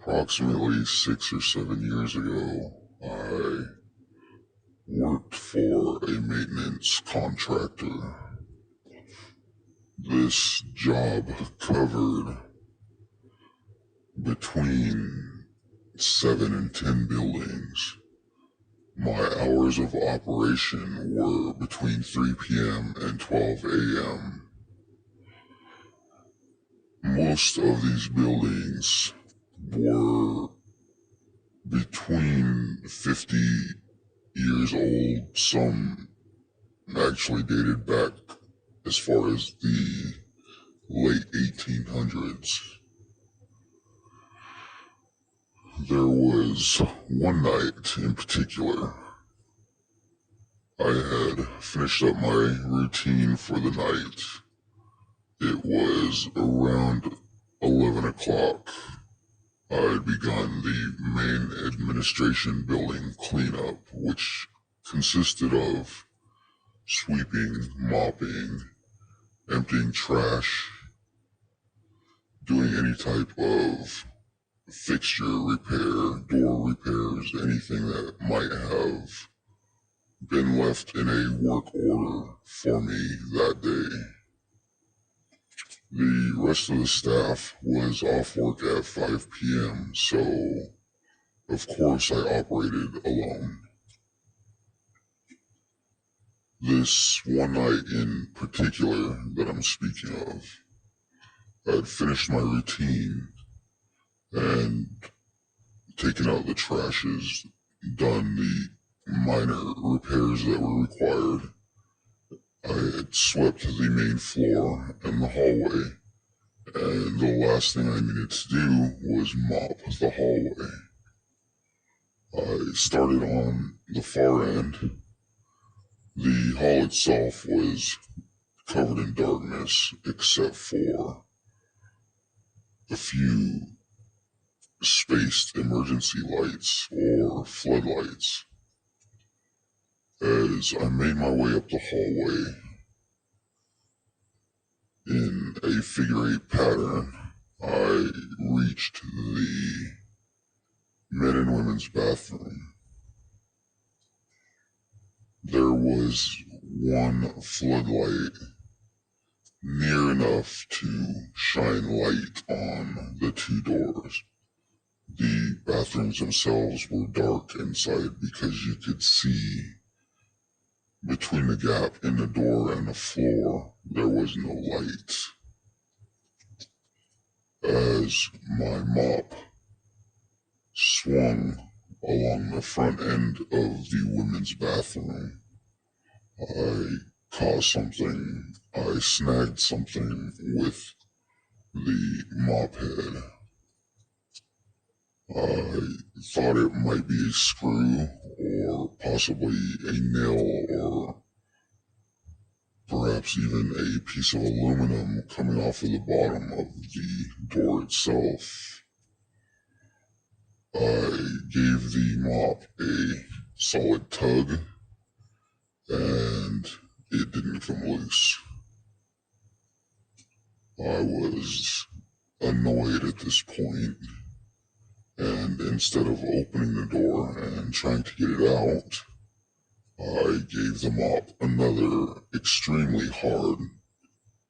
Approximately 6 or 7 years ago, I worked for a maintenance contractor. This job covered between 7 and 10 buildings. My hours of operation were between 3 p.m. and 12 a.m. Most of these buildings were between 50 years old. Some actually dated back as far as the late 1800s. There was one night in particular. I had finished up my routine for the night. It was around 11 o'clock. I'd begun the main administration building cleanup, which consisted of sweeping, mopping, emptying trash, doing any type of fixture repair, door repairs, anything that might have been left in a work order for me that day. The rest of the staff was off work at 5 p.m., so of course I operated alone. This one night in particular that I'm speaking of, I'd finished my routine and taken out the trashes, done the minor repairs that were required. I had swept the main floor and the hallway, and the last thing I needed to do was mop the hallway. I started on the far end. The hall itself was covered in darkness except for a few spaced emergency lights or floodlights. As I made my way up the hallway in a figure-8 pattern, I reached the men and women's bathroom. There was one floodlight near enough to shine light on the two doors. The bathrooms themselves were dark inside because you could see between the gap in the door and the floor, there was no light. As my mop swung along the front end of the women's bathroom, I caught something. I snagged something with the mop head. I thought it might be a screw or possibly a nail or perhaps even a piece of aluminum coming off of the bottom of the door itself. I gave the mop a solid tug and it didn't come loose. I was annoyed at this point, and instead of opening the door and trying to get it out, I gave the mop another extremely hard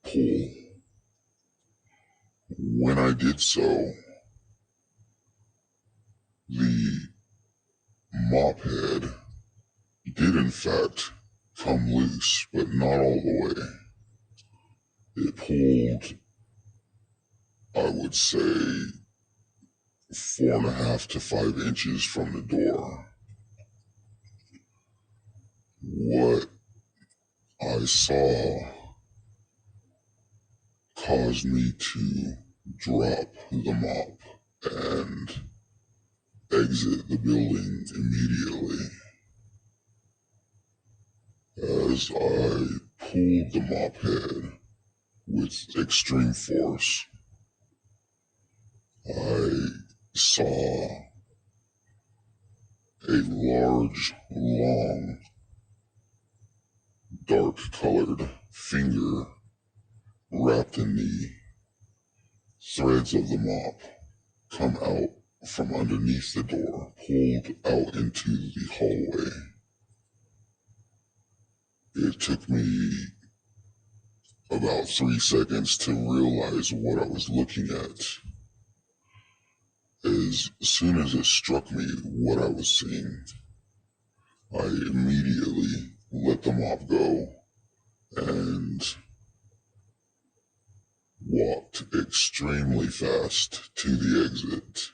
pull. When I did so, the mop head did in fact come loose, but not all the way. It pulled, I would say, 4.5 to 5 inches from the door. What I saw caused me to drop the mop and exit the building immediately. As I pulled the mop head with extreme force, I saw a large, long, dark-colored finger wrapped in the threads of the mop come out from underneath the door, pulled out into the hallway. It took me about 3 seconds to realize what I was looking at. As soon as it struck me what I was seeing, I immediately let the mop go and walked extremely fast to the exit.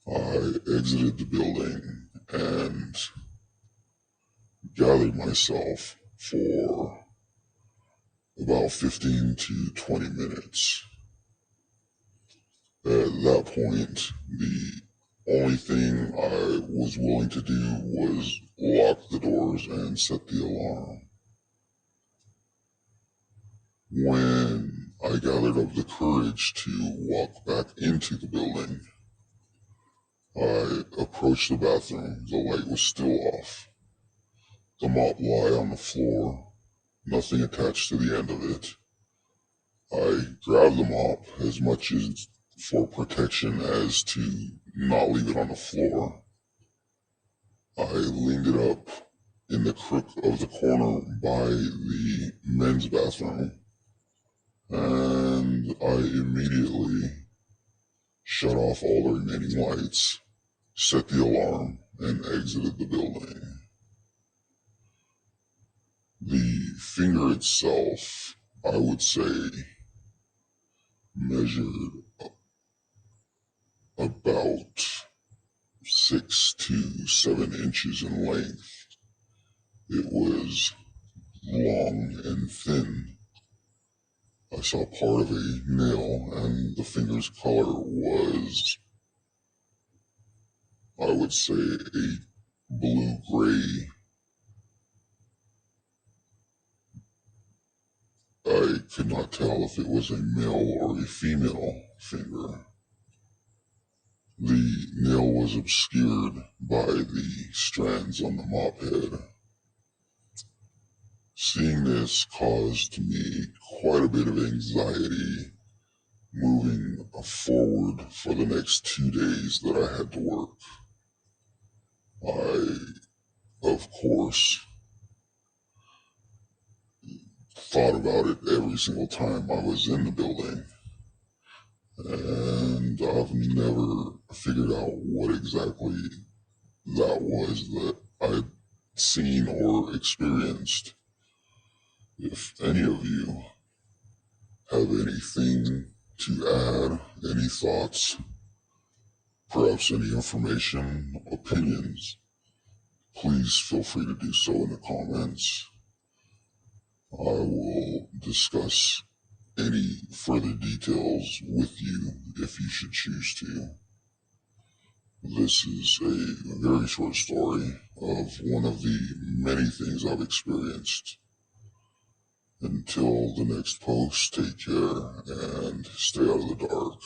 I exited the building and gathered myself for about 15 to 20 minutes. At that point, the only thing I was willing to do was lock the doors and set the alarm. When I gathered up the courage to walk back into the building, I approached the bathroom. The light was still off. The mop lay on the floor, nothing attached to the end of it. I grabbed the mop as much as for protection as to not leave it on the floor. I leaned it up in the crook of the corner by the men's bathroom, and I immediately shut off all the remaining lights, set the alarm, and exited the building. The finger itself, I would say, measured about 6 to 7 inches in length. It was long and thin. I saw part of a nail, and the finger's color was, I would say, a blue-gray. I could not tell if it was a male or a female finger. The nail was obscured by the strands on the mop head. Seeing this caused me quite a bit of anxiety moving forward for the next 2 days that I had to work. I, of course, thought about it every single time I was in the building, and I've never figured out what exactly that was that I'd seen or experienced. If any of you have anything to add, any thoughts, perhaps any information, opinions, please feel free to do so in the comments. I will discuss any further details with you if you should choose to. This is a very short story of one of the many things I've experienced. Until the next post, take care and stay out of the dark.